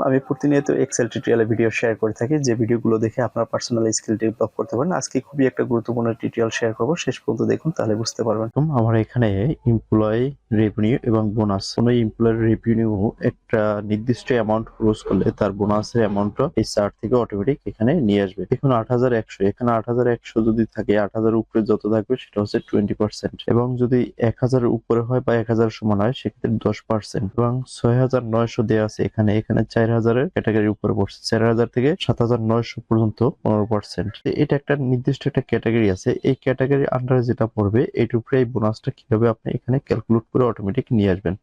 আমি প্রতিনিয়ত এক্সেল টিউটোরিয়ালে ভিডিও শেয়ার করে থাকি, যে ভিডিওগুলো দেখে আপনার পার্সোনাল স্কিল ডেভেলপ করতে পারেন। আজকে খুবই একটা গুরুত্বপূর্ণ টিউটোরিয়াল শেয়ার করব, শেষ পর্যন্ত দেখুন, তাহলে বুঝতে পারবেন। আমার এখানে এমপ্লয়ি রেভিনিউ এবং বোনাস, কোনো এমপ্লয়ি রেভিনিউ একটা নির্দিষ্ট অ্যামাউন্ট ক্লোজ করলে তার বোনাসের অ্যামাউন্টটা এই চার্ট থেকে অটোমেটিক এখানে নিয়ে আসবে। দেখুন ৮১০০, এখানে ৮১০০ যদি থাকে, ৮০০০ উপরে যত থাকবে সেটা হচ্ছে 20%, এবং যদি ১০০০ উপরে হয় বা ১০০০ সমান হয় সেক্ষেত্রে 10%, এবং ৬৯০০ দেওয়া আছে এখানে ৪০০০ এর ক্যাটাগরির উপরে পড়ছে। ৪০০০ থেকে ৭৯০০ পর্যন্ত 15%। এটা একটা নির্দিষ্ট একটা ক্যাটাগরি আছে, এই ক্যাটাগরির আন্ডারে যেটা পড়বে এইটার উপরে এই বোনাসটা কিভাবে আপনি এখানে ক্যালকুলেট করে অটোমেটিক নিয়ে আসবেন,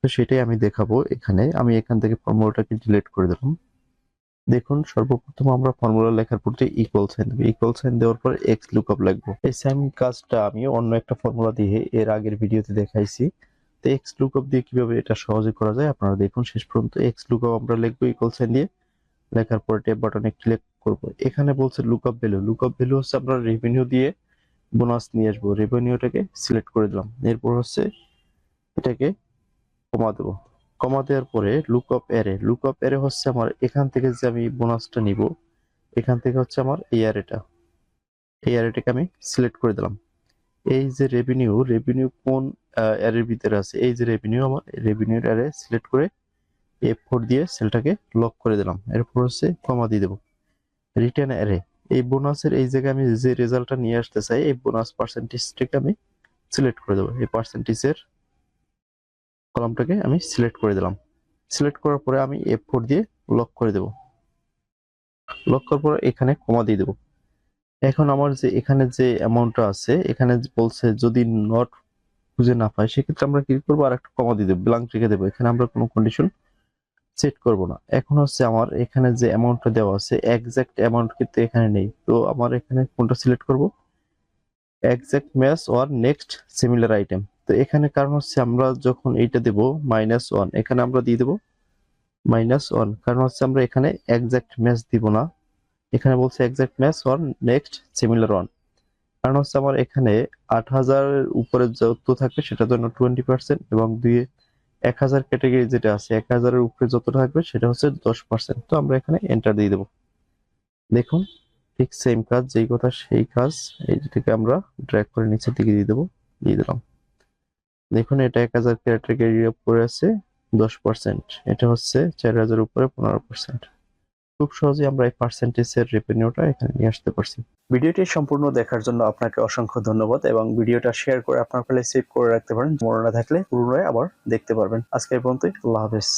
তো সেটাই আমি দেখাবো। এখানে আমি এখান থেকে ফর্মুলাটাকে ডিলিট করে দিলাম। দেখুন সর্বপ্রথম আমরা ফর্মুলা লেখার পরে ইকুয়াল সাইন দেব, ইকুয়াল সাইন দেওয়ার পর এক্স লুকআপ লিখবো। এই সেম কাজটা আমি অন্য একটা ফর্মুলা দিয়ে এর আগের ভিডিওতে দেখাইছি। তো এক্স লুকআপ দিয়ে কিভাবে এটা সহজে করা যায় আপনারা দেখুন শেষ পর্যন্ত। এক্স লুকআপ আমরা লিখবো ইকুয়াল সাইন দিয়ে, লেখার পরে ট্যাব বাটনে ক্লিক করব। এখানে বলছে লুকআপ ভ্যালু, লুকআপ ভ্যালু হচ্ছে আমরা রেভিনিউ দিয়ে বোনাস নিয়ে আসবো। রেভিনিউটাকে সিলেক্ট করে দিলাম, এরপর হচ্ছে এটাকে কমা দেবো। কমা দেওয়ার পরে লুকআপ অ্যারে, লুকআপ অ্যারে হচ্ছে আমার এখান থেকে যে আমি বোনাসটা নিব, এখান থেকে হচ্ছে আমার এই অ্যারেটা, এই অ্যারেটাকে আমি সিলেক্ট করে দিলাম। এই যে রেভিনিউ, রেভিনিউ কোন অ্যারের ভিতরে আছে, এই যে রেভিনিউ, আমার রেভিনিউর অ্যারে সিলেক্ট করে F4 দিয়ে সেলটাকে লক করে দিলাম। এরপর হচ্ছে কমা দিয়ে দেবো। রিটার্ন অ্যারে, এই বোনাসের এই জায়গায় আমি যে রেজাল্টটা নিয়ে আসতে চাই, এই বোনাস পার্সেন্টেজটাকে আমি সিলেক্ট করে দেবো। এই পার্সেন্টেজের কলামটাকে আমি সিলেক্ট করে দিলাম। সিলেক্ট করার পরে আমি F4 দিয়ে লক করে দেব। লক করার পরে এখানে কমা দিয়ে দেবো। এখন আমার যে এখানে যে অ্যামাউন্টটা আছে, এখানে বলছে যদি নট খুঁজে না পাই সেক্ষেত্রে আমরা কি করবো, আর একটা কমা দিয়ে দেবো, ব্ল্যাঙ্ক রেখে দেবো। এখানে আমরা কোনো কন্ডিশন সেট করব না। এখন হচ্ছে আমার এখানে যে অ্যামাউন্টটা দেওয়া আছে, এক্সাক্ট অ্যামাউন্ট কিন্তু এখানে নেই, তো আমার এখানে কোনটা সিলেক্ট করব, exact match or next similar item. তো এখানে কারণ হচ্ছে আমরা যখন এইটা দেব -1, এখানে আমরা দিয়ে দেব -1, কারণ হচ্ছে আমরা এখানে এক্সাক্ট ম্যাচ দিব না, এখানে বলছে exact match or next similar one. কারণ হচ্ছে আমার এখানে ৮০০০ উপরে যত থাকবে সেটার জন্য 20%, এবং ১০০০ ক্যাটাগরি যেটা আছে ১০০০ এর উপরে যত থাকবে সেটা হচ্ছে 10%। তো আমরা এখানে এন্টার দিয়ে দেবো। দেখুন ঠিক সেম কাজ, যেই কথা সেই কাজ, এইটাকে আমরা ড্র্যাগ করে নিচের দিকে দিয়ে দেবো, দিয়ে দিলাম। দেখুন এটা ১০০০ ক্যাটাগরির উপরে আছে 10%, এটা হচ্ছে ৪০০০ উপরে 15%। খুব সহজেই আমরা এই পার্সেন্টেজের রেভিনিউটা এখানে নিয়ে আসতে পারছি। ভিডিওটি সম্পূর্ণ দেখার জন্য আপনাকে অসংখ্য ধন্যবাদ, এবং ভিডিওটা শেয়ার করে আপনার ফেলে সেভ করে রাখতে পারেন, মনে না থাকলে পুনরায় আবার দেখতে পারবেন। আজকের পর্যন্তই, আল্লাহ হাফেজ।